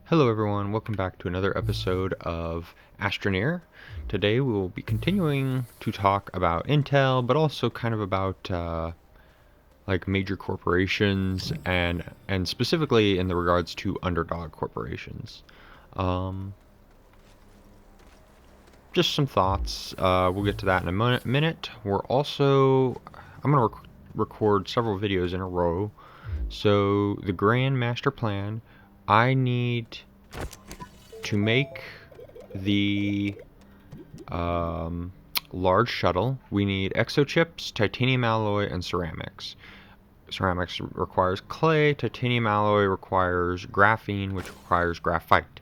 Hello everyone, welcome back to another episode of Astroneer. Today we will be continuing to talk about Intel, but also kind of about like major corporations and specifically in the regards to underdog corporations. Um, just some thoughts. We'll get to that in a minute. I'm going to record several videos in a row. So the grand master plan, I need to make the large shuttle. We need exochips, titanium alloy, and ceramics. Ceramics requires clay, titanium alloy requires graphene, which requires graphite.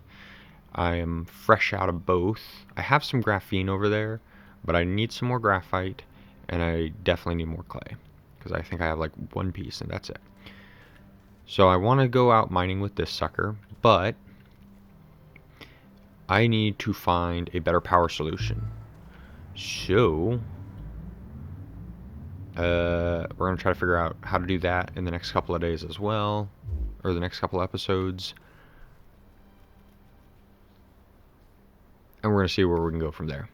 I am fresh out of both. I have some graphene over there, but I need some more graphite, and I definitely need more clay, because I think I have like one piece, and that's it. So I want to go out mining with this sucker, but I need to find a better power solution. So, we're going to try to figure out how to do that in the next couple of days as well, or the next couple episodes. And we're going to see where we can go from there.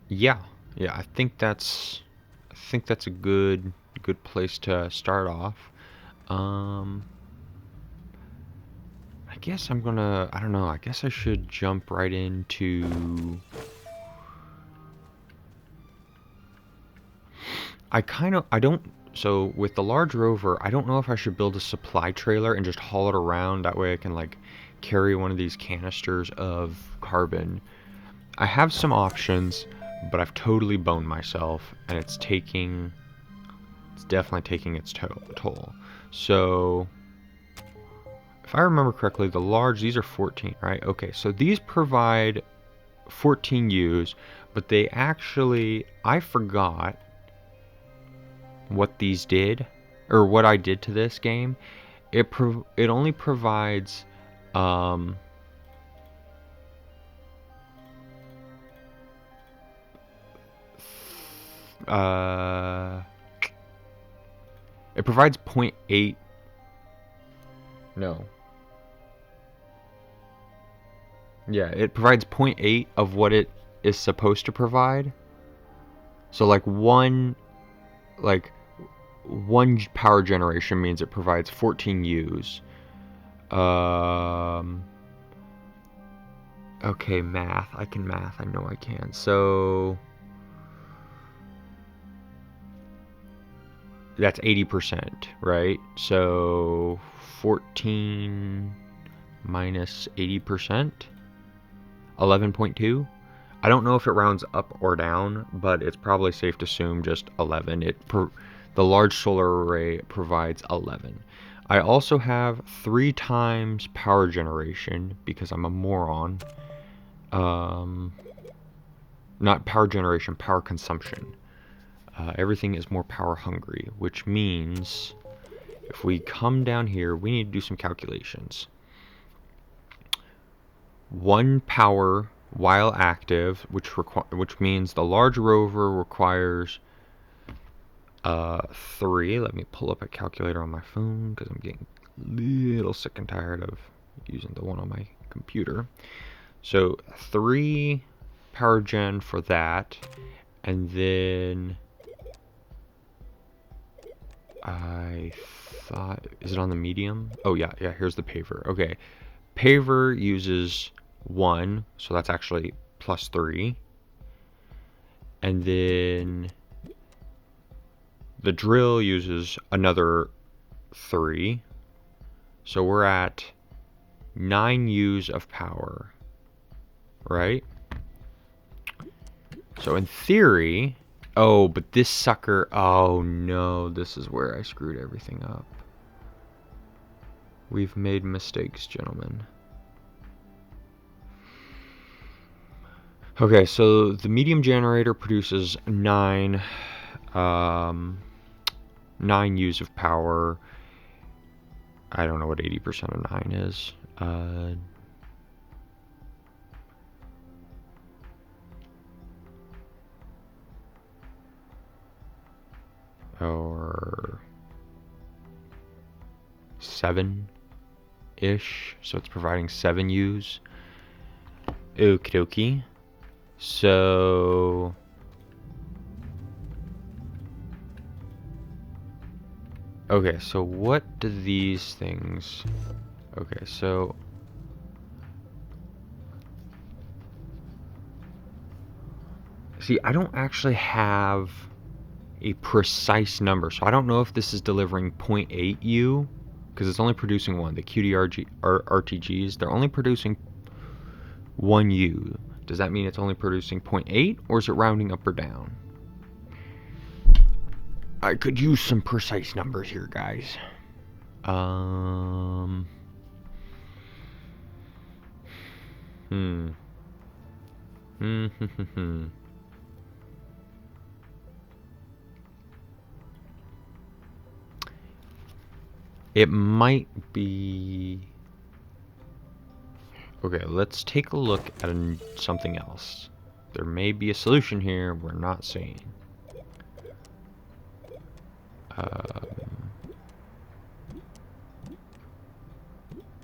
Yeah, I think that's a good place to start off. I guess I don't know, I guess I should jump right into... So with the large rover, I don't know if I should build a supply trailer and just haul it around. That way I can like carry one of these canisters of carbon. I have some options, but I've totally boned myself, and it's definitely taking its toll. So if I remember correctly, these are 14, right? Okay, so these provide 14 U's, but I forgot what these did, or what I did to this game. It only provides it provides 0.8. No. Yeah, it provides 0.8 of what it is supposed to provide. So like one power generation means it provides 14 U's. Okay, math. I can math. I know I can. So that's 80%, right? So 14 minus 80%, 11.2. I don't know if it rounds up or down, but it's probably safe to assume just 11. The large solar array provides 11. I also have 3 times power generation because I'm a moron. Not power generation, power consumption. Everything is more power hungry, which means if we come down here, we need to do some calculations. 1 power while active, which means the large rover requires 3. Let me pull up a calculator on my phone because I'm getting a little sick and tired of using the one on my computer. So 3 power gen for that, and then I thought, is it on the medium? Oh yeah, here's the paver. Okay, paver uses 1, so that's actually plus 3. And then the drill uses another 3. So we're at 9 U's of power, right? So in theory... Oh, but this sucker... Oh no, this is where I screwed everything up. We've made mistakes, gentlemen. Okay, so the medium generator produces 9 U's of power. I don't know what 80% of 9 is. or 7-ish. So it's providing 7 U's. Okie dokie. So okay, so what do these things... Okay, so see, I don't actually have a precise number, so I don't know if this is delivering 0.8 U, because it's only producing one. The RTGs, they're only producing 1 U. Does that mean it's only producing 0.8, or is it rounding up or down? I could use some precise numbers here, guys. It might be... Okay, let's take a look at something else. There may be a solution here we're not seeing.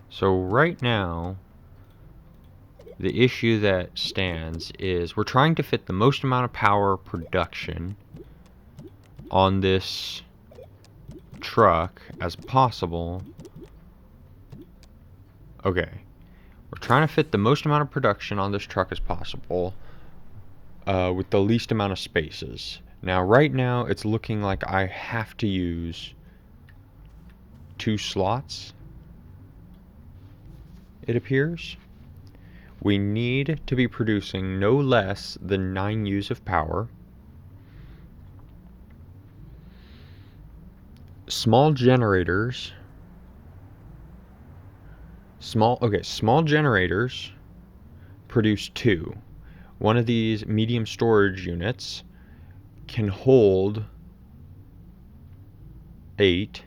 So right now, the issue that stands is we're trying to fit the most amount of power production on this truck as possible. Okay. We're trying to fit the most amount of production on this truck as possible with the least amount of spaces. Now, right now, it's looking like I have to use 2 slots, it appears. We need to be producing no less than 9 U's of power. Small generators. Small generators produce 2. One of these medium storage units can hold 8,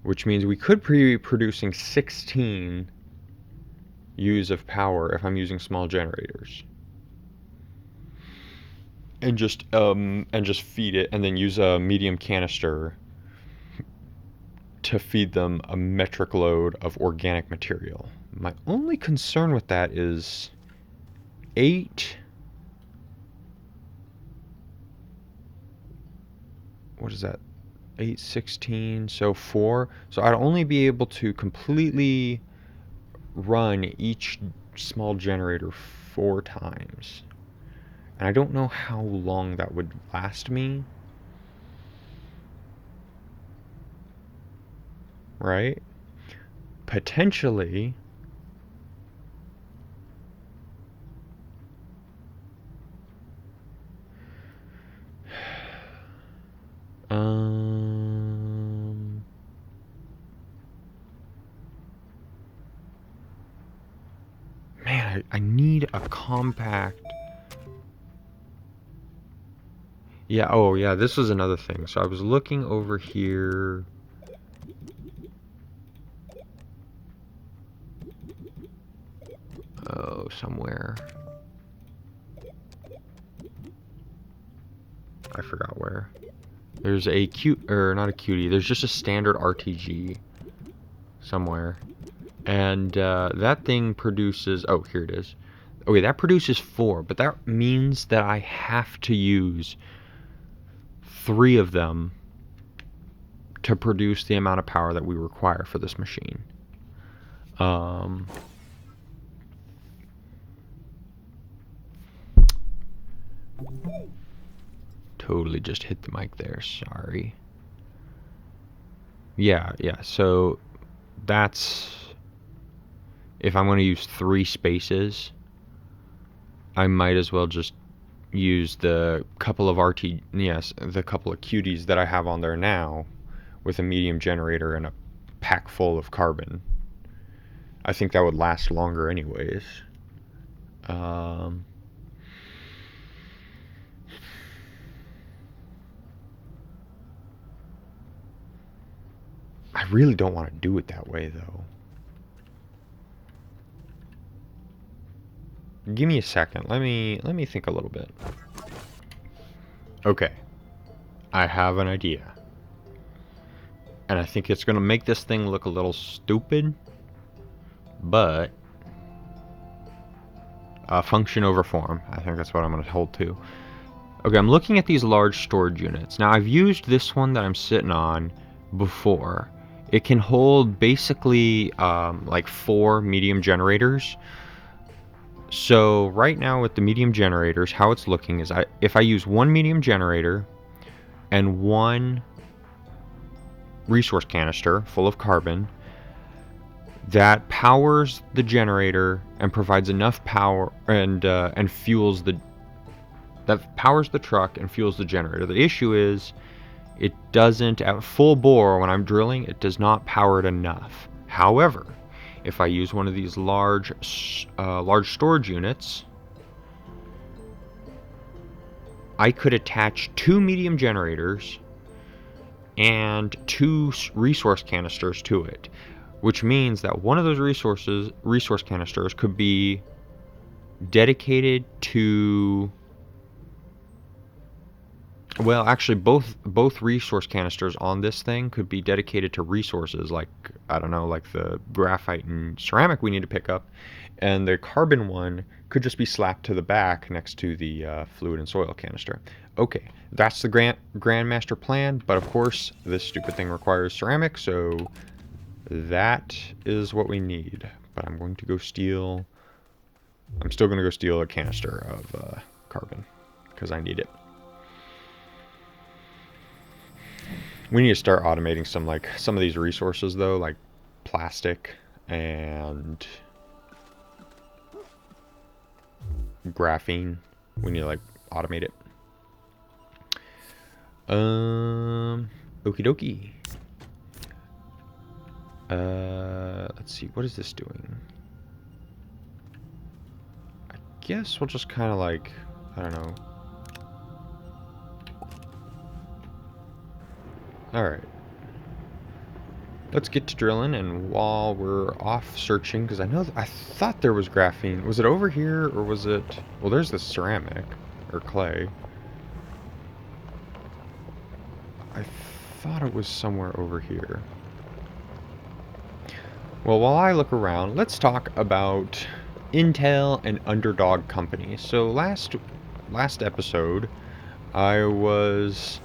which means we could be producing 16 U's of power if I'm using small generators. And just feed it, and then use a medium canister to feed them a metric load of organic material. My only concern with that is 8... What is that? 8, 16, so 4. So I'd only be able to completely run each small generator 4 times. And I don't know how long that would last me. Right? Potentially... Man, I need a compact... Yeah, oh yeah, this was another thing. So I was looking over here... Oh, somewhere. I forgot where. There's a not a cutie. There's just a standard RTG somewhere, and that thing produces. Oh, here it is. Okay, that produces 4, but that means that I have to use 3 of them to produce the amount of power that we require for this machine. Totally just hit the mic there, sorry. Yeah, so that's... If I'm going to use 3 spaces, I might as well just use the couple of the couple of cuties that I have on there now with a medium generator and a pack full of carbon. I think that would last longer anyways. I really don't want to do it that way, though. Give me a second. Let me think a little bit. Okay. I have an idea. And I think it's going to make this thing look a little stupid, but function over form. I think that's what I'm going to hold to. Okay, I'm looking at these large storage units. Now, I've used this one that I'm sitting on before. It can hold basically like 4 medium generators. So right now with the medium generators, how it's looking is if I use 1 medium generator and 1 resource canister full of carbon, that powers the generator and provides enough power and fuels the truck and fuels the generator. The issue is it doesn't, at full bore when I'm drilling, it does not power it enough. However, if I use one of these large storage units, I could attach 2 medium generators and 2 resource canisters to it, which means that one of those resource canisters could be dedicated to, well, actually both resource canisters on this thing could be dedicated to resources like, I don't know, like the graphite and ceramic we need to pick up, and the carbon one could just be slapped to the back next to the fluid and soil canister. Okay, that's the grand master plan, but of course this stupid thing requires ceramic, so that is what we need. But I'm going to go steal, I'm still going to go steal a canister of carbon because I need it. We need to start automating some of these resources though, like plastic and graphene. We need to like automate it. Okie dokie. Let's see, what is this doing? I guess we'll just kind of like, I don't know. Alright. Let's get to drilling, and while we're off searching, because I thought there was graphene. Was it over here, or was it... Well, there's the ceramic, or clay. I thought it was somewhere over here. Well, while I look around, let's talk about Intel and Underdog companies. So last episode, I was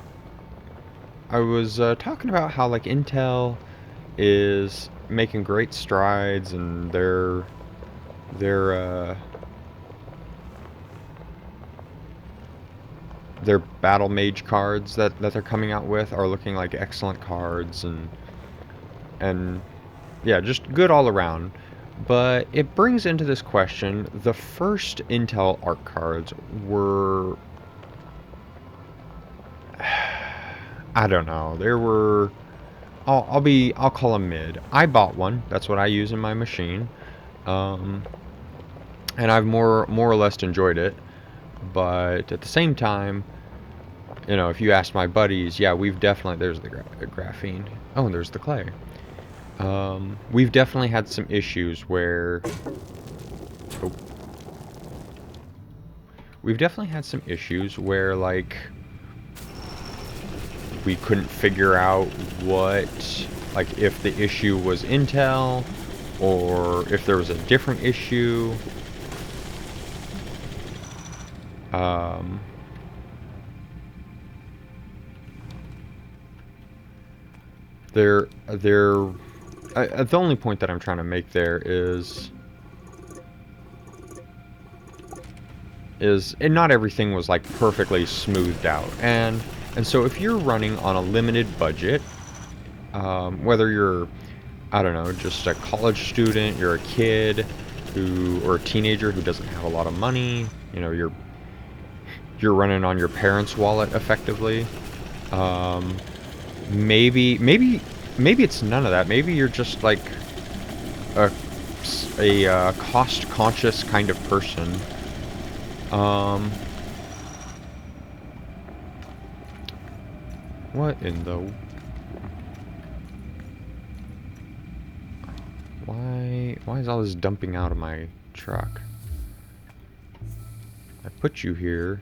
talking about how like Intel is making great strides, and their battle mage cards that they're coming out with are looking like excellent cards, and yeah, just good all around. But it brings into this question, the first Intel art cards were, I don't know, there were, I'll call them mid. I bought one. That's what I use in my machine, and I've more or less enjoyed it. But at the same time, you know, if you ask my buddies, yeah, we've definitely, there's the graphene. Oh, and there's the clay. We've definitely had some issues where, like, we couldn't figure out what, like, if the issue was Intel or if there was a different issue. The only point that I'm trying to make there is and not everything was like perfectly smoothed out, and so if you're running on a limited budget, whether you're, I don't know, just a college student, you're a kid or a teenager who doesn't have a lot of money, you know, you're running on your parents' wallet effectively. Maybe it's none of that. Maybe you're just like a cost-conscious kind of person. What in the... Why is all this dumping out of my truck? I put you here.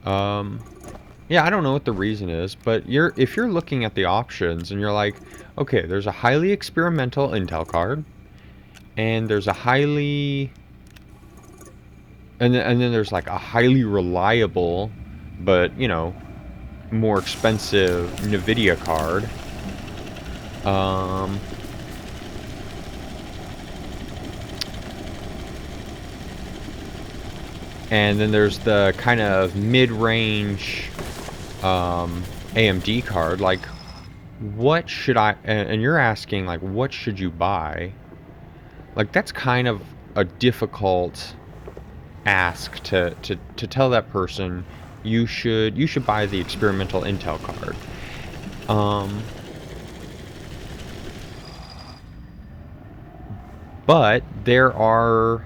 Yeah, I don't know what the reason is, but if you're looking at the options and you're like, okay, there's a highly experimental Intel card, and there's a highly, and then there's like a highly reliable, but you know, more expensive NVIDIA card. And then there's the kind of mid-range AMD card. Like, what should I? And you're asking like, what should you buy? Like, that's kind of a difficult ask to tell that person you should buy the experimental Intel card. But there are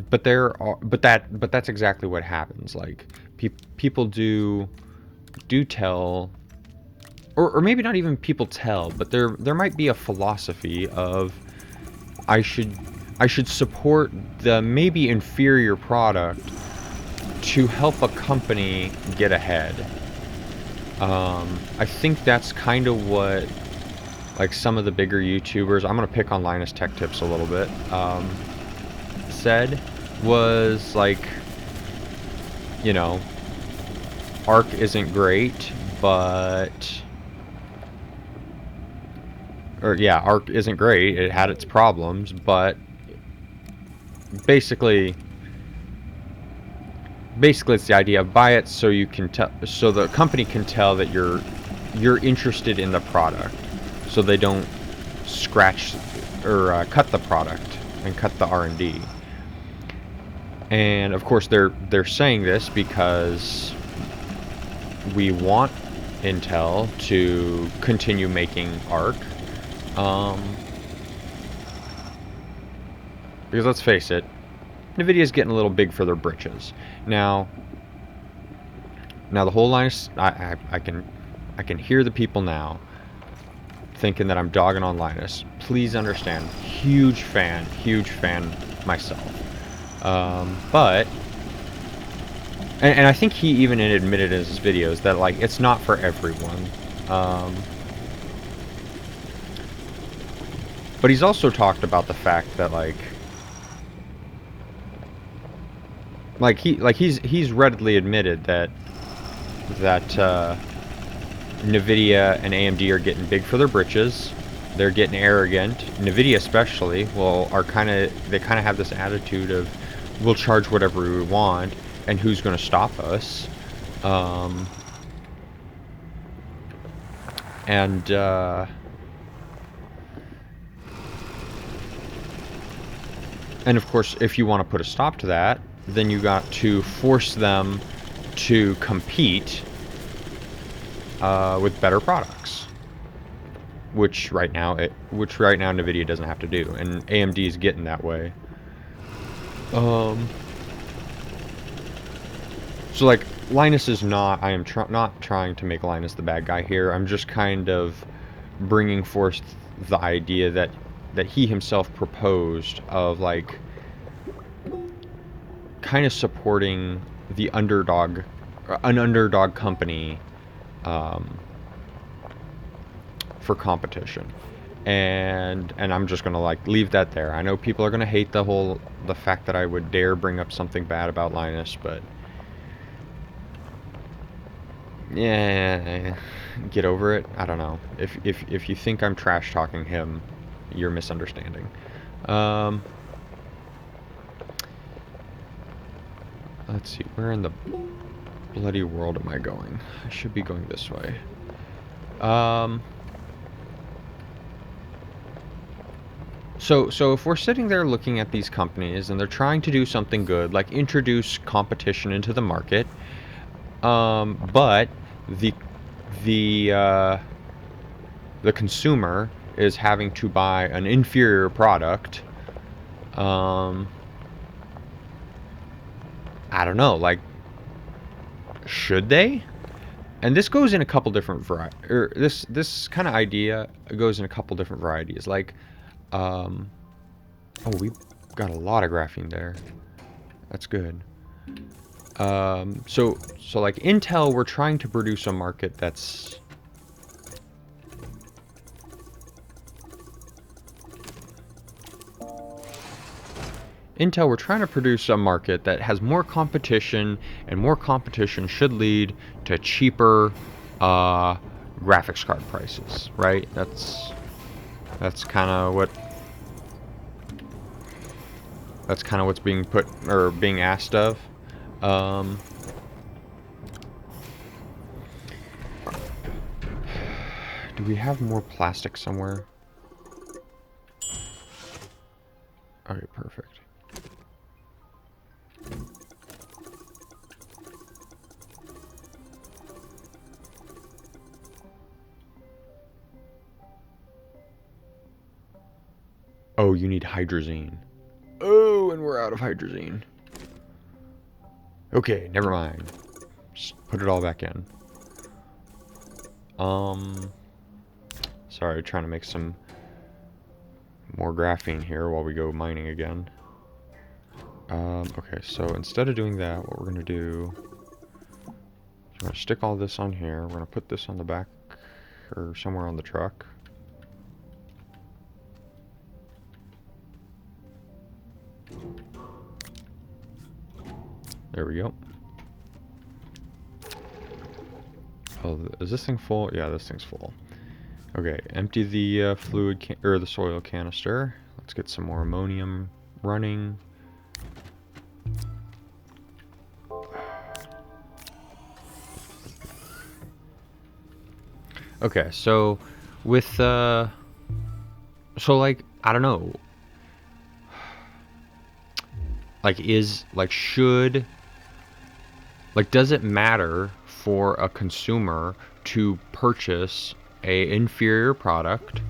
but that's exactly what happens. Like, people do tell, or maybe not even people tell, but there might be a philosophy of I should support the maybe inferior product to help a company get ahead. I think that's kind of what, like, some of the bigger YouTubers, I'm gonna pick on Linus Tech Tips a little bit, said was like, you know, Arc isn't great, but Arc isn't great. It had its problems, but basically it's the idea of buy it so you can tell, so the company can tell that you're interested in the product, so they don't scratch or cut the product and cut the R&D. And of course they're saying this because we want Intel to continue making Arc. Because let's face it, NVIDIA's getting a little big for their britches. Now the whole line is, I can hear the people now thinking that I'm dogging on Linus. Please understand, huge fan myself. But I think he even admitted in his videos that, like, it's not for everyone. But he's also talked about the fact that he's readily admitted that NVIDIA and AMD are getting big for their britches. They're getting arrogant. NVIDIA especially, they kind of have this attitude of, we'll charge whatever we want, and who's going to stop us? And of course, if you want to put a stop to that, then you got to force them to compete with better products, which right now NVIDIA doesn't have to do, and AMD is getting that way. So, like, Linus is not. I am not trying to make Linus the bad guy here. I'm just kind of bringing forth the idea that he himself proposed of, like, kind of supporting the underdog, an underdog company, for competition. And I'm just gonna, like, leave that there. I know people are gonna hate the fact that I would dare bring up something bad about Linus, but yeah, get over it. I don't know. If you think I'm trash talking him, you're misunderstanding. Let's see, where in the bloody world am I going? I should be going this way. So if we're sitting there looking at these companies and they're trying to do something good, like introduce competition into the market, but the consumer is having to buy an inferior product, I don't know, like, should they? And this goes in a couple different this kind of idea goes in a couple different varieties. Like, Oh, we got a lot of graphene there. That's good. So like Intel, we're trying to produce a market that's Intel, we're trying to produce a market that has more competition, and more competition should lead to cheaper graphics card prices, right? That's kind of what's being put or being asked of. Um, do we have more plastic somewhere? Okay, perfect. Oh, you need hydrazine. Oh, and we're out of hydrazine. Okay, never mind. Just put it all back in. Sorry, trying to make some more graphene here while we go mining again. Okay, so instead of doing that, what we're gonna do is we're gonna stick all this on here. We're gonna put this on the back or somewhere on the truck. There we go. Oh, is this thing full? Yeah, this thing's full. Okay, empty the fluid or the soil canister. Let's get some more ammonium running. Okay, so with so like I don't know, like does it matter for a consumer to purchase a inferior product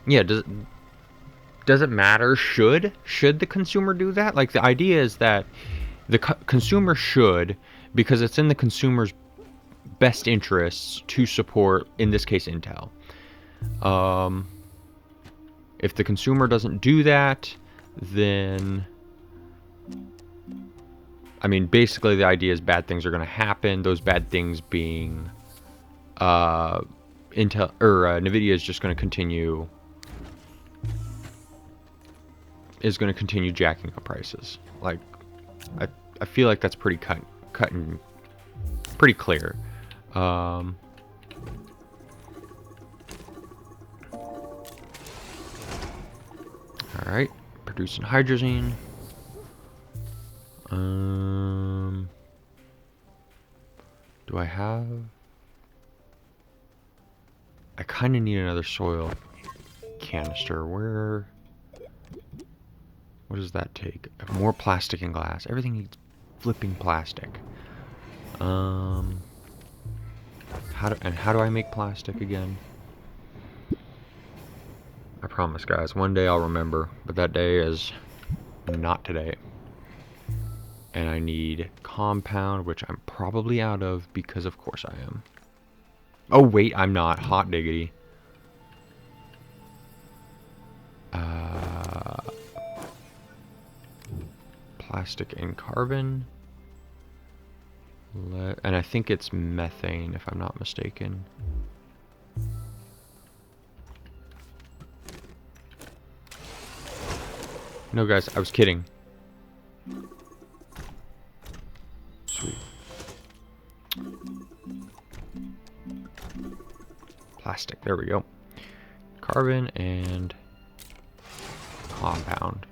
yeah, does it matter? Should the consumer do that? Like, the idea is that the consumer should, because it's in the consumer's best interests to support, in this case, Intel. If the consumer doesn't do that, then I mean, basically the idea is bad things are going to happen. Those bad things being Intel or Nvidia is just going to continue jacking up prices. Like, I feel like that's pretty cut and pretty clear. All right, producing hydrazine. Do I have? I kind of need another soil canister. What does that take? More plastic and glass. Everything needs flipping plastic. How do I make plastic again? I promise, guys, one day I'll remember, but that day is not today. And I need compound, which I'm probably out of, because of course I am. Oh wait, I'm not. Hot diggity. Plastic and carbon. And I think it's methane, if I'm not mistaken. No, guys, I was kidding. Sweet. Plastic, there we go. Carbon and compound.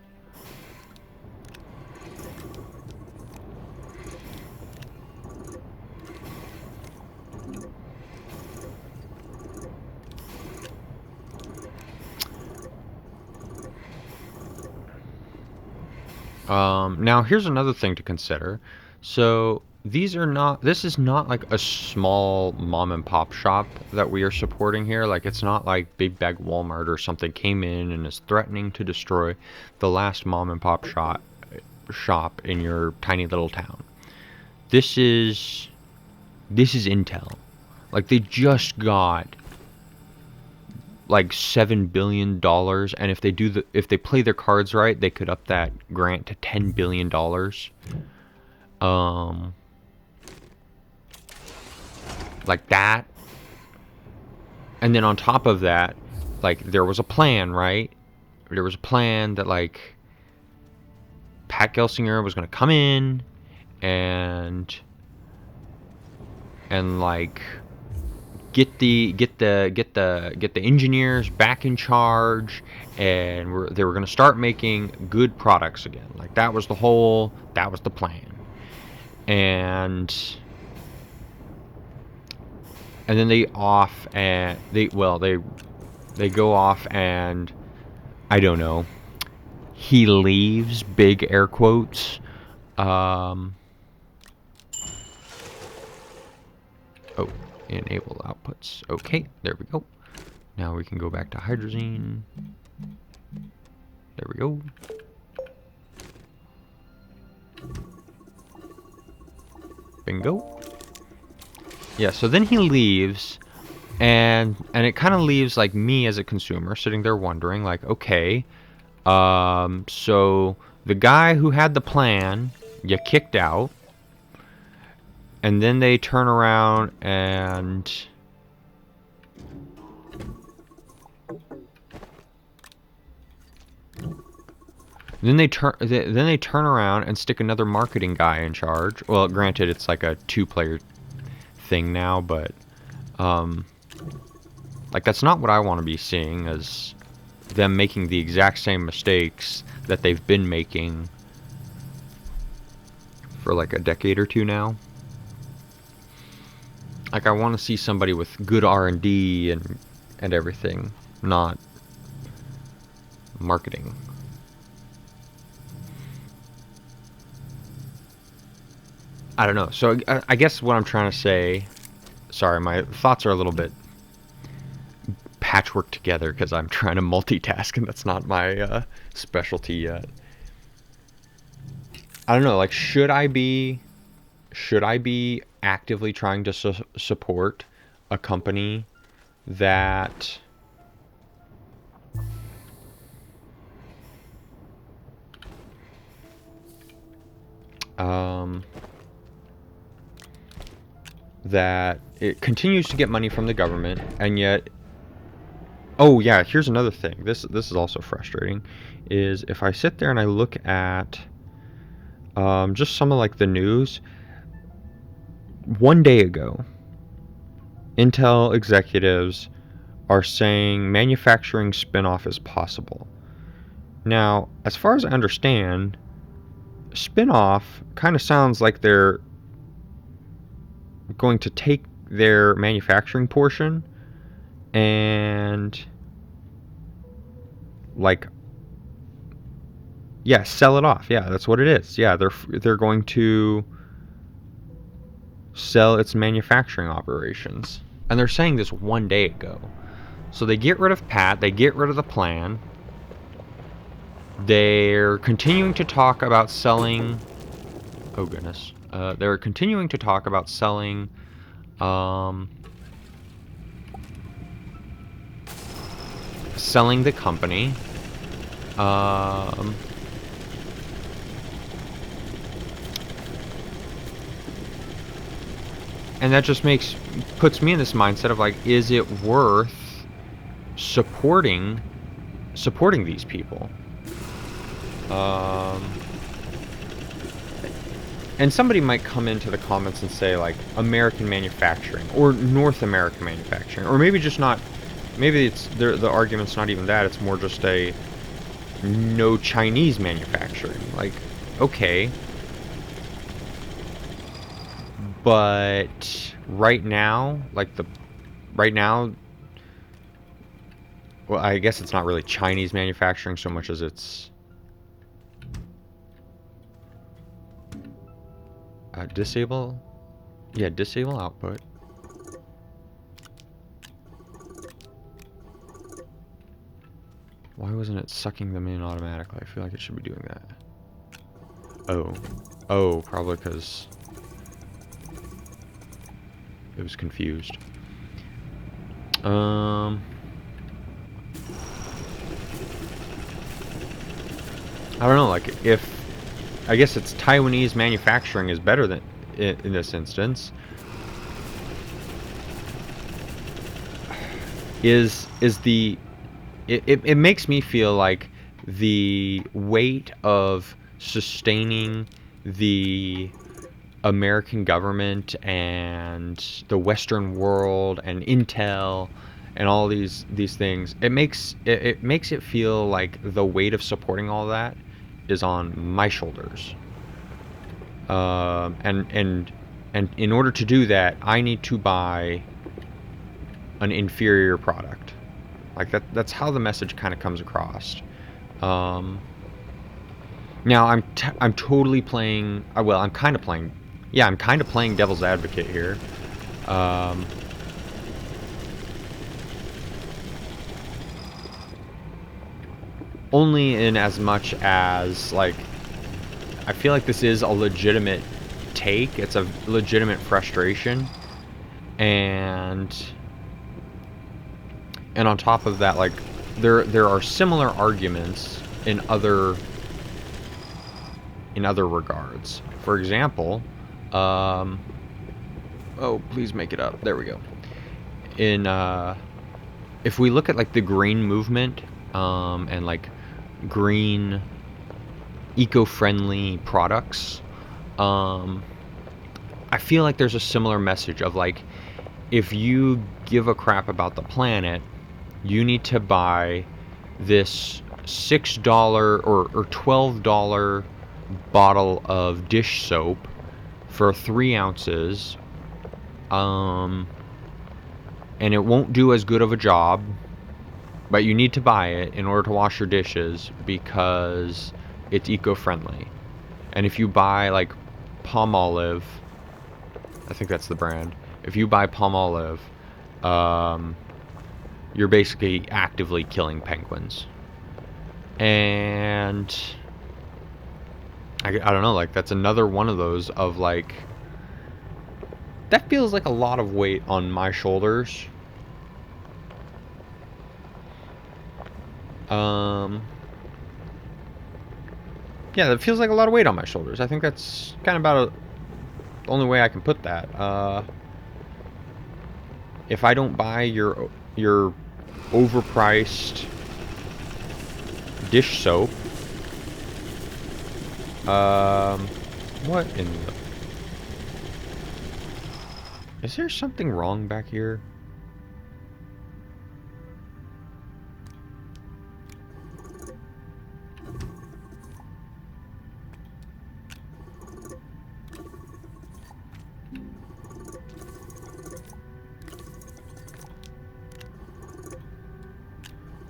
Now here's another thing to consider. So this is not like a small mom and pop shop that we are supporting here. Like, it's not like Big Bag Walmart or something came in and is threatening to destroy the last mom and pop shop in your tiny little town. This is This is Intel. Like, they just got like $7 billion, and if they play their cards right, they could up that grant to $10 billion. Like that. And then on top of that, like, there was a plan, right? There was a plan that, like, Pat Gelsinger was going to come in and like get the engineers back in charge, and they were going to start making good products again. Like, that was the plan. And then they go off, and I don't know, he leaves, big air quotes. Oh, enable outputs. Okay, there we go. Now we can go back to hydrazine. There we go. Bingo. Yeah, so then he leaves, and it kind of leaves, like, me as a consumer sitting there wondering, like, okay, so the guy who had the plan, you kicked out, and then they turn around and then they turn around and stick another marketing guy in charge. Well, granted, it's like a 2-player thing now, but like, that's not what I want to be seeing, as them making the exact same mistakes that they've been making for like a decade or two now. Like, I want to see somebody with good R&D and everything, not marketing. I don't know. So I guess what I'm trying to say, sorry, my thoughts are a little bit patchwork together because I'm trying to multitask, and that's not my specialty yet. I don't know, like, should I be actively trying to support a company that that it continues to get money from the government, and yet, oh yeah, here's another thing. This is also frustrating, is if I sit there and I look at just some of, like, the news. One day ago, Intel executives are saying manufacturing spin-off is possible. Now, as far as I understand, spin-off kind of sounds like they're going to take their manufacturing portion and, like, yeah, sell it off. Yeah, that's what it is. Yeah, they're going to sell its manufacturing operations. And they're saying this one day ago. So they get rid of Pat, they get rid of the plan. They're continuing to talk about selling... Oh, goodness. They're continuing to talk about selling... selling the company. And that just puts me in this mindset of, like, is it worth supporting these people? And somebody might come into the comments and say, like, American manufacturing or North American manufacturing, or maybe just not. Maybe it's the argument's not even that. It's more just a no Chinese manufacturing. Like, okay. But right now, well, I guess it's not really Chinese manufacturing so much as it's disable output. Why wasn't it sucking them in automatically? I feel like it should be doing that. Oh, probably because... it was confused. I don't know, like, if... I guess it's Taiwanese manufacturing is better than in this instance. It makes me feel like the weight of sustaining the American government and the Western world and Intel and all these things, it makes it feel like the weight of supporting all that is on my shoulders. And in order to do that, I need to buy an inferior product. Like that's how the message kind of comes across. Now I'm totally playing. Well, I'm kind of playing. Yeah, I'm kind of playing devil's advocate here. Only in as much as, like, I feel like this is a legitimate take. It's a legitimate frustration, and on top of that, like, there are similar arguments in other regards. For example, oh, please make it up. There we go. If we look at, like, the green movement, and, like, green eco-friendly products, I feel like there's a similar message of, like, if you give a crap about the planet, you need to buy this $6 or $12 bottle of dish soap for 3 ounces, and it won't do as good of a job, but you need to buy it in order to wash your dishes because it's eco-friendly. And if you buy, like, Palmolive, I think that's the brand. If you buy Palmolive, you're basically actively killing penguins. And I don't know, like, that's another one of those of, like, that feels like a lot of weight on my shoulders. Yeah, that feels like a lot of weight on my shoulders. I think that's kind of about the only way I can put that. If I don't buy your overpriced dish soap, what in the... Is there something wrong back here?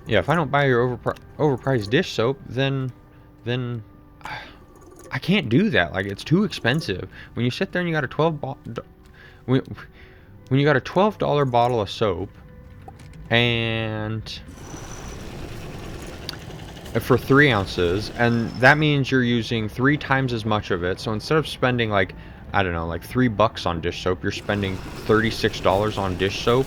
Yeah, if I don't buy your overpriced dish soap, then I can't do that. Like, it's too expensive. When you sit there and you got a when you got a $12 bottle of soap, and for 3 ounces, and that means you're using 3 times as much of it. So instead of spending, like, I don't know, like $3 on dish soap, you're spending $36 on dish soap.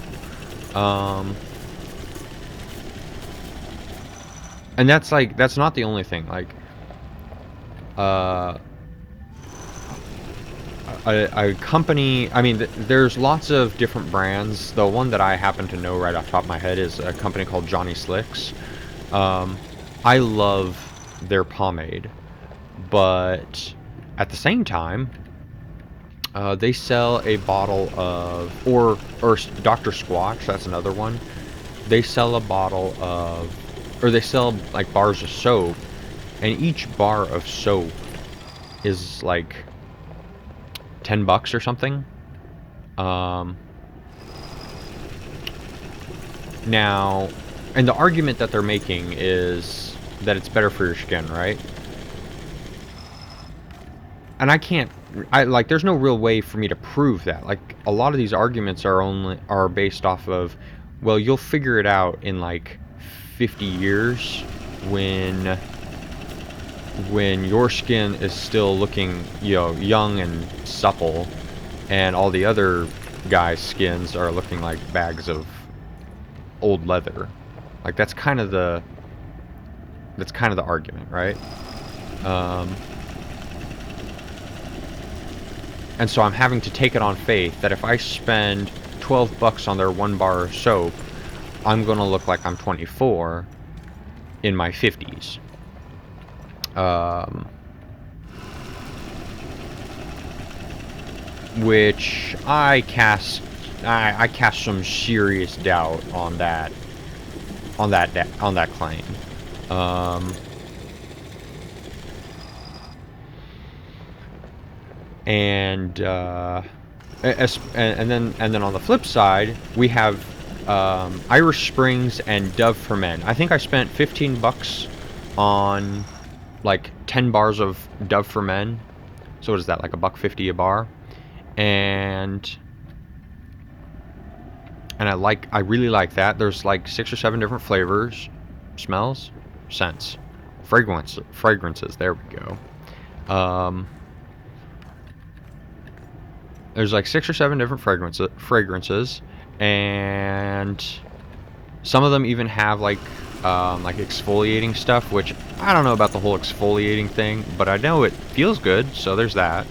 And that's, like, that's not the only thing. Like, a company, I mean, there's lots of different brands. The one that I happen to know right off the top of my head is a company called Johnny Slicks. I love their pomade, but at the same time, they sell a bottle of, or Dr. Squatch, that's another one. They sell a bottle of, or they sell, like, bars of soap, and each bar of soap is like $10 or something. Now, and the argument that they're making is that it's better for your skin, right? And like, there's no real way for me to prove that. Like, a lot of these arguments are based off of, well, you'll figure it out in, like, 50 years when your skin is still looking, you know, young and supple, and all the other guys' skins are looking like bags of old leather. Like that's kind of the argument, right? And so I'm having to take it on faith that if I spend $12 on their 1 bar of soap, I'm gonna look like I'm 24 in my 50s. Which I cast some serious doubt on that claim. And then on the flip side, we have Irish Springs and Dove for Men. I think I spent $15 on like 10 bars of Dove for Men. So what is that, like $1.50 a bar? And I really like that. There's like 6 or 7 different flavors, smells, scents, fragrances. There we go. There's like 6 or 7 different fragrances, and some of them even have like exfoliating stuff, which I don't know about the whole exfoliating thing, but I know it feels good, so there's that.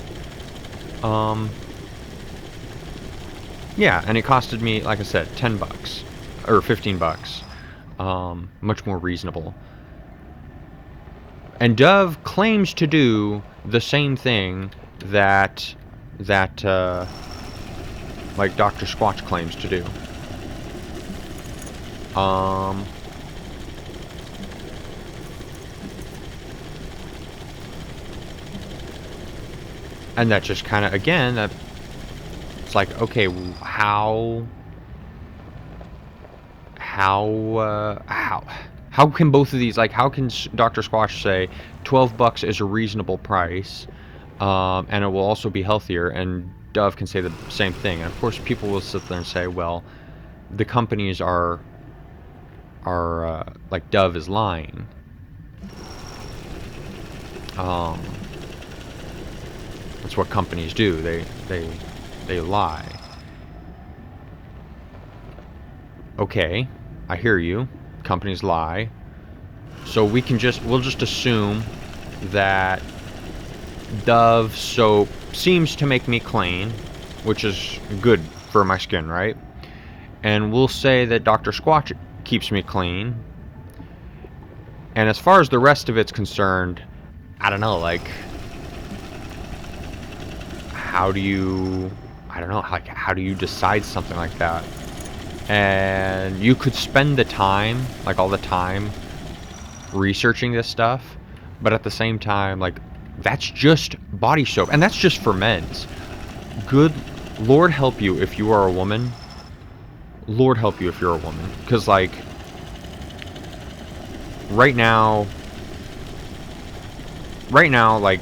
Yeah, and it costed me, like I said, $10 or $15. Much more reasonable. And Dove claims to do the same thing that like Dr. Squatch claims to do. And that just kind of, again, it's like, okay, how can both of these, like, how can Dr. Squatch say $12 is a reasonable price, and it will also be healthier, and Dove can say the same thing? And of course, people will sit there and say, well, the companies are like, Dove is lying. That's what companies do. They lie. Okay, I hear you. Companies lie. So we'll just assume that Dove soap seems to make me clean, which is good for my skin, right? And we'll say that Dr. Squatch keeps me clean. And as far as the rest of it's concerned, I don't know, like, how do you decide something like that? And you could spend the time, like all the time, researching this stuff, but at the same time, like, that's just body soap, and that's just for men's. Good Lord help you if you are a woman. Lord help you if you're a woman, because like right now, like,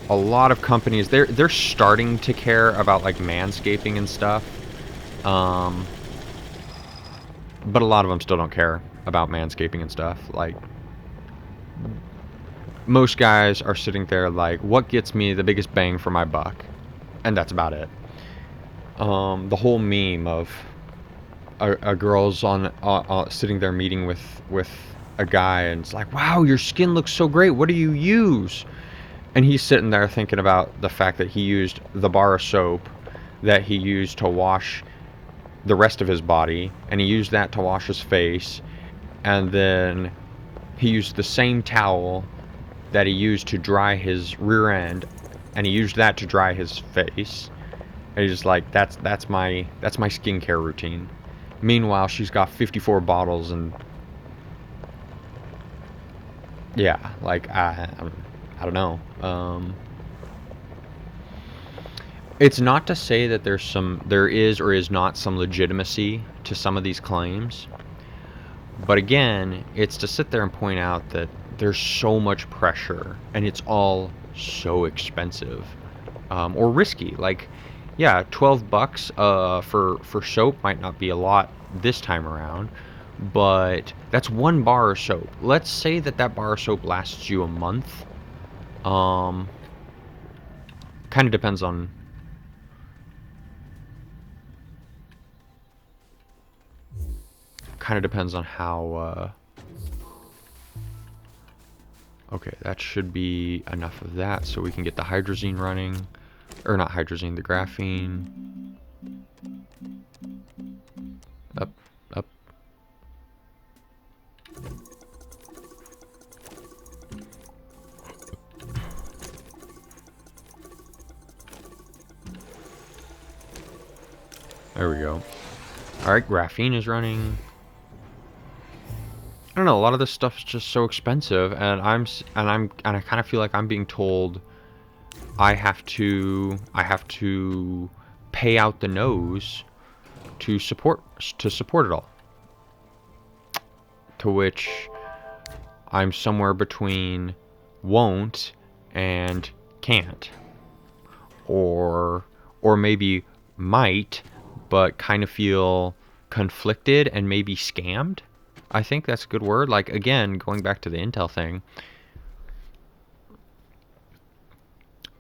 a lot of companies, they're starting to care about like manscaping and stuff, but a lot of them still don't care about manscaping and stuff. Like, most guys are sitting there like, what gets me the biggest bang for my buck? And that's about it. The whole meme of a girl's on sitting there meeting with a guy, and it's like, wow, your skin looks so great, what do you use? And he's sitting there thinking about the fact that he used the bar of soap that he used to wash the rest of his body, and he used that to wash his face, and then he used the same towel that he used to dry his rear end, and he used that to dry his face. And he's just like, that's my skincare routine. Meanwhile, she's got 54 bottles, and yeah, like, I don't know. It's not to say that there is or is not some legitimacy to some of these claims, but again, it's to sit there and point out that there's so much pressure, and it's all so expensive, or risky. Like, yeah, $12 for soap might not be a lot this time around, but that's 1 bar of soap. Let's say that bar of soap lasts you a month. Kind of depends on kind of depends on how... Okay, that should be enough of that so we can get the hydrazine running. Or not hydrazine, the graphene. Up, up. There we go. Alright, graphene is running. I don't know, a lot of this stuff is just so expensive, and I kind of feel like I'm being told I have to pay out the nose to support it all. To which I'm somewhere between won't and can't, or maybe might, but kind of feel conflicted and maybe scammed. I think that's a good word. Like, again, going back to the Intel thing,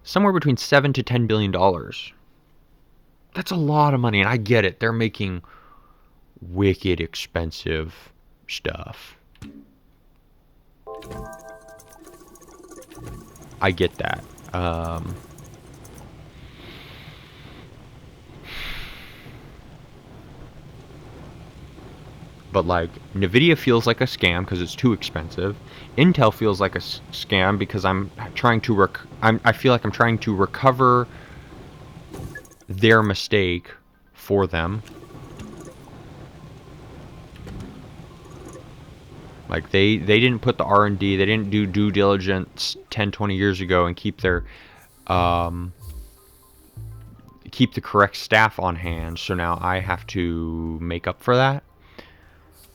somewhere between $7 to $10 billion. That's a lot of money, and I get it. They're making wicked expensive stuff. I get that. But like, Nvidia feels like a scam because it's too expensive. Intel feels like a scam because I'm trying to I feel like I'm trying to recover their mistake for them. Like, they didn't put the R&D, they didn't do due diligence 10, 20 years ago and keep their keep the correct staff on hand. So now I have to make up for that.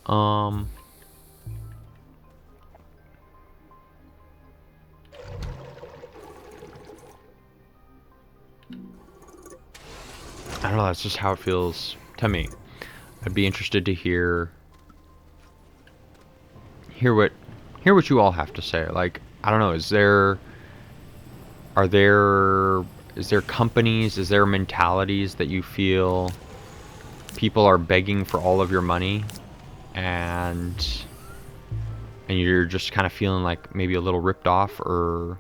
I don't know, that's just how it feels to me. I'd be interested to hear what you all have to say. Like, I don't know, is there companies, is there mentalities that you feel people are begging for all of your money, and you're just kind of feeling like maybe a little ripped off or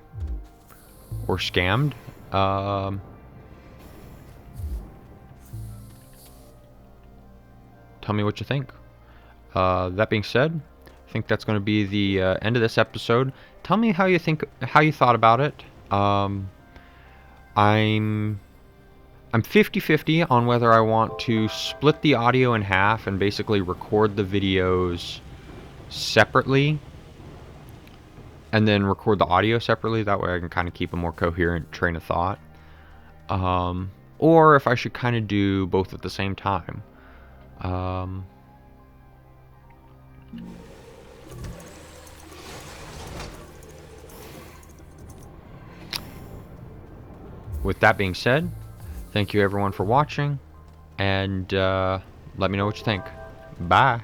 scammed? Tell me what you think. That being said, I think that's going to be the end of this episode. Tell me how you thought about it. I'm 50-50 on whether I want to split the audio in half and basically record the videos separately and then record the audio separately. That way I can kind of keep a more coherent train of thought. Or if I should kind of do both at the same time. With that being said, thank you everyone for watching, and let me know what you think. Bye.